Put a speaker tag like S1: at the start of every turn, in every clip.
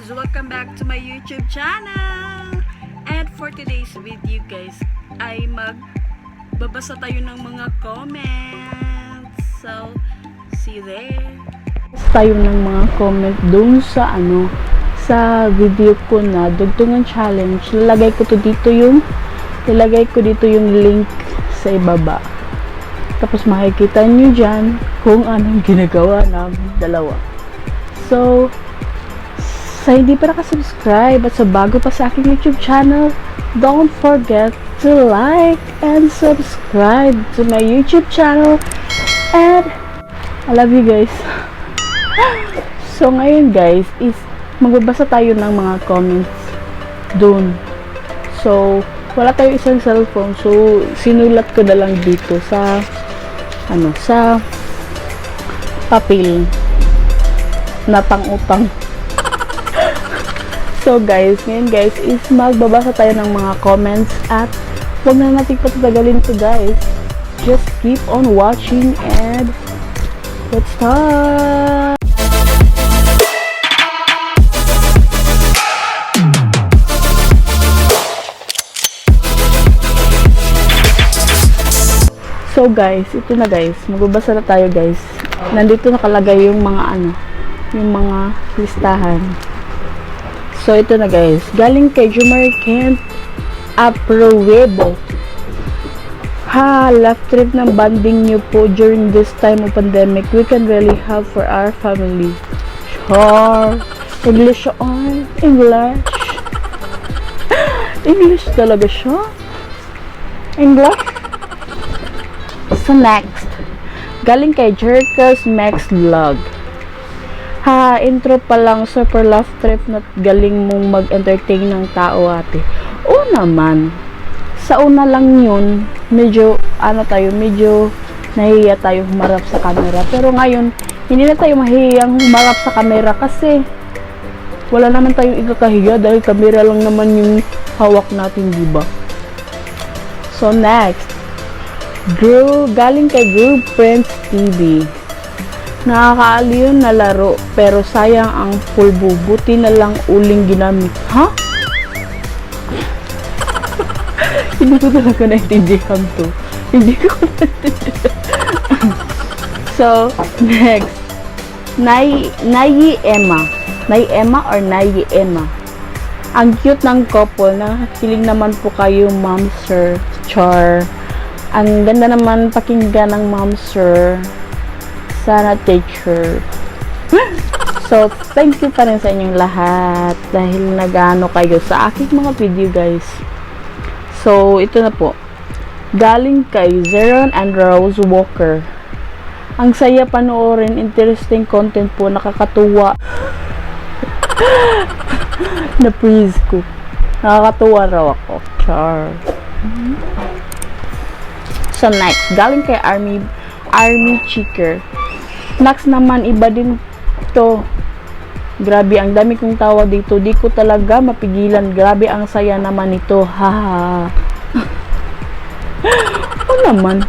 S1: guys! Welcome back to my YouTube channel! And for today's video guys, ay magbabasa tayo ng mga comments. So, see you there! Tayo ng mga comment dun sa sa video ko na dugtungan challenge. Ilalagay ko dito yung link sa ibaba. Tapos makikita nyo dyan kung anong ginagawa namin dalawa. So, sa hindi pa nakasubscribe at sa bago pa sa aking YouTube channel, don't forget to like and subscribe to my YouTube channel. And I love you guys. So ngayon guys is magbabasa tayo ng mga comments dun. So wala tayo isang cellphone, so sinulat ko na lang dito sa sa papel na pang-utang. So guys, ngayon guys is magbabasa tayo ng mga comments at huwag na natin patatagalin ito guys. Just keep on watching and let's start! So guys, ito na guys, magbabasa na tayo guys. Nandito nakalagay yung mga yung mga listahan. So ito na guys, galing kay Jumar Kent Aprovebo. Ha, love trip ng bonding nyo po during this time of pandemic. We can really have for our family. Sure. English on. English. English talaga siya. English. So next, galing kay Jerkers Max Vlog. Ha, intro pa lang, super love trip na galing mong mag-entertain ng tao ate. Oo naman. Sa una lang yun, medyo medyo nahihiya tayo humarap sa camera. Pero ngayon, hindi na tayo mahihiyang humarap sa camera kasi wala naman tayong ikakahiya dahil camera lang naman yung hawak natin, diba? So next, galing kay Group Friends TV. Nakakaaliw na laro pero sayang ang pulbo, buti na lang uling ginamit. Ha? Hindi ko talaga naintindihan to. Hindi ko naintindihan. So, next. Nayi Emma. Nayi Emma or Nayi Emma. Ang cute ng couple. Nakakilig naman po kayo, ma'am, sir. Char. Ang ganda naman pakinggan ng ma'am, sir. Sana teacher. So, thank you pa rin sa inyong lahat dahil nag-ano kayo sa aking mga video guys. So, ito na po. Galing kay Zeron and Rose Walker. Ang saya panoorin, interesting content po, nakakatuwa. Na-freeze ko. Nakakatuwa raw ako. Char. So, next. Galing kay Army Cheeker. Next naman, iba din to. Grabe, ang dami kong tawa dito. Di ko talaga mapigilan. Grabe, ang saya naman ito. Haha. O naman.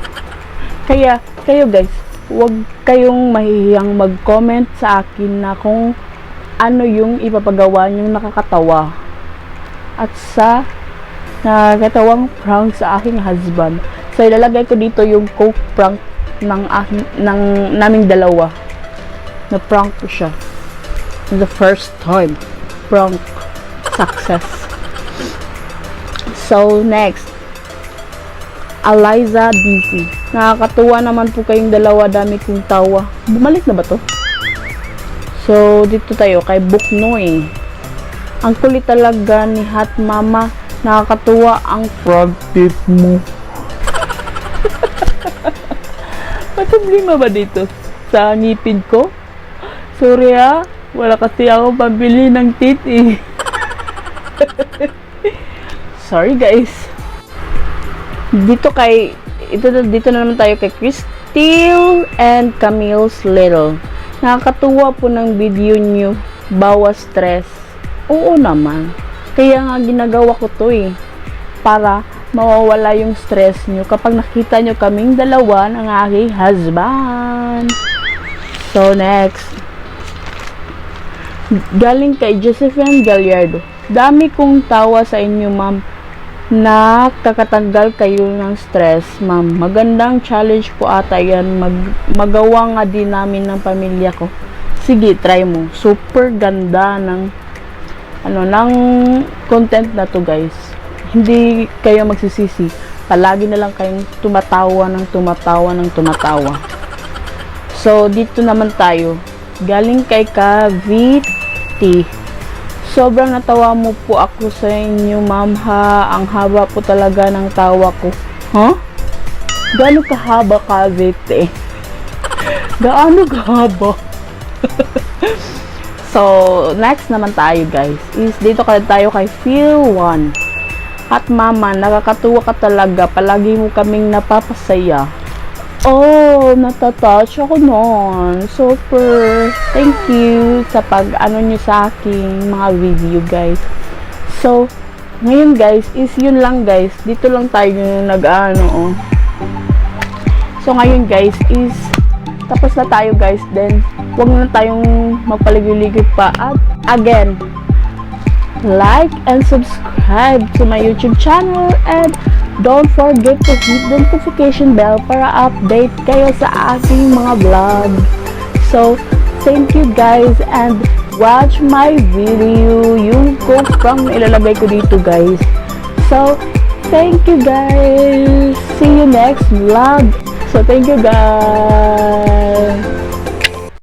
S1: Kaya, kayo guys, huwag kayong mahihiyang mag-comment sa akin na kung ano yung ipapagawa nyong nakakatawa. At sa nakakatawang prank sa aking husband. So, ilalagay ko dito yung coke prank naming dalawa. Na prank ko siya. The first time prank success. So next, Eliza DC. Nakakatuwa naman po kayong dalawa, dami kong tawa. Bumalik na ba to? So dito tayo kay Buknoy. Ang kulit talaga ni Hot Mama. Nakakatuwa ang frog tip mo. May problema ba dito sa ngipin ko? Sorry ha, wala kasi ako pambili ng titi. Sorry guys. Dito na naman tayo kay Crystal and Camille's Little. Nakakatuwa po ng video nyo, bawas stress. Oo naman. Kaya nga ginagawa ko to para mawawala yung stress nyo kapag nakita nyo kaming dalawa ng aking husband. So next, Galing kay Josephine Gallardo. Dami kong tawa sa inyo, ma'am. Nakakatanggal kayo ng stress, ma'am. Magandang challenge po ata yan. Magawa nga din namin ng pamilya ko. Sige, try mo. Super ganda ng ng content na to, guys. Hindi kayo magsisisi. Palagi na lang kayong tumatawa ng tumatawa ng tumatawa. So, dito naman tayo. Galing kay Kaviti. Sobrang natawa mo po ako sa inyo, ma'am, ha. Ang haba po talaga ng tawa ko. Huh? Gaano kahaba, Kaviti? Gaano kahaba? So, next naman tayo, guys. Is dito tayo kay Phil1. At mama, nakakatuwa ka talaga. Palagi mo kaming napapasaya. Oh, natatouch ako noon. Super. Thank you sa nyo sa aking mga video, guys. So, ngayon, guys, is yun lang, guys. Dito lang tayo oh. So, ngayon, guys, is tapos na tayo, guys. Then, huwag na tayong magpaligoy-ligoy pa. At, again, like and subscribe to my YouTube channel. And, don't forget to hit the notification bell para update kayo sa aking mga vlog. So, thank you guys and watch my video. Yung quote from ilalagay ko dito, guys. So, thank you guys. See you next vlog. So, thank you guys.